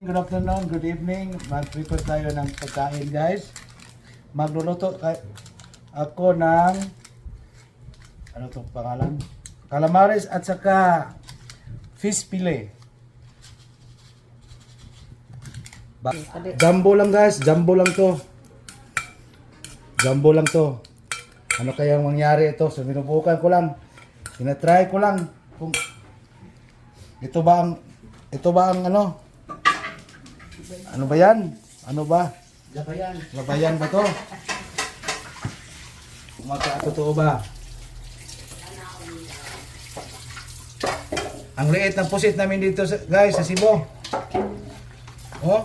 Good afternoon, good evening. Mag-prepare tayo ng pagkain, guys. Magluluto ako ng ano tong pangalan? Calamares at saka fish fillet. Jumbo lang, guys. Jumbo lang to. Jumbo lang to. Ano kayang mangyari ito? So, minubukan ko lang. Tinatry ko lang kung ito ba ang ano ba yan? Ano ba? Labayan. Labayan ba to? Totoo ba? Ang liit ng pusit namin dito guys sa Cebu. Oh.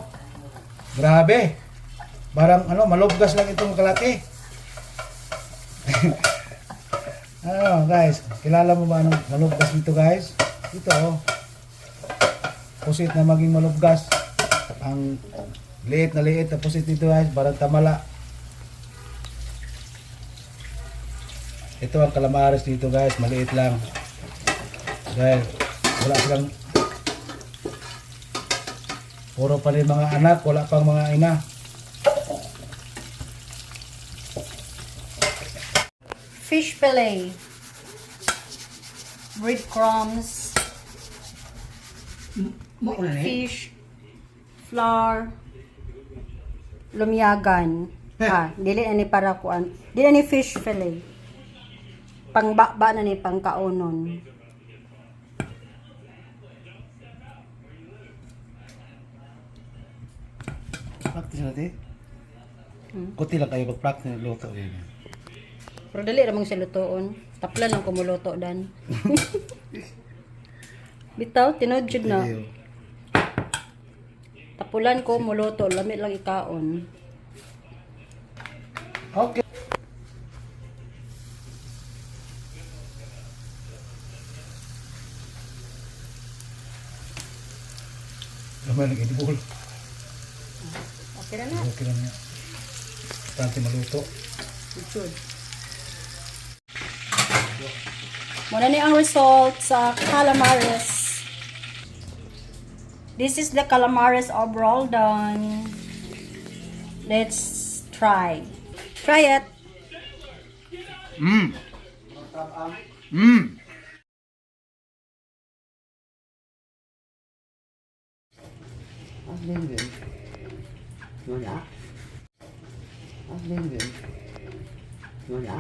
Grabe. Parang malubgas lang itong kalaki. Guys, kilala mo ba anong malubgas dito guys? Ito oh. Pusit na maging malubgas. Ang liit na pusit dito guys, parang tamala. Ito ang calamares dito guys, maliit lang. Dahil wala silang puro pa rin mga anak, wala pang mga ina. Fish fillet, breadcrumbs, fish, flour, lumiyagan. Dili ani para kuan. Dili ani fish fillet. Pangbaba na ni pangkaonon. Practice natin. Kuti lang kayo pag-practice ng luto yun. Pero dili ra mong silutoon. Taplan lang kumuluto dan. Bitaw tinod jud na. Tapulan ko muluto, lamit lang ikaon. Okay. Naman ang edibol. Okay na na. Okay lang niya. Bastante maluto. Good. Muna ni ang result sa calamares. This is the calamares overall done. Let's try. Try it. Mmm. Mmm. Lên viện. Ngon nhã. Lên viện. Ngon nhã.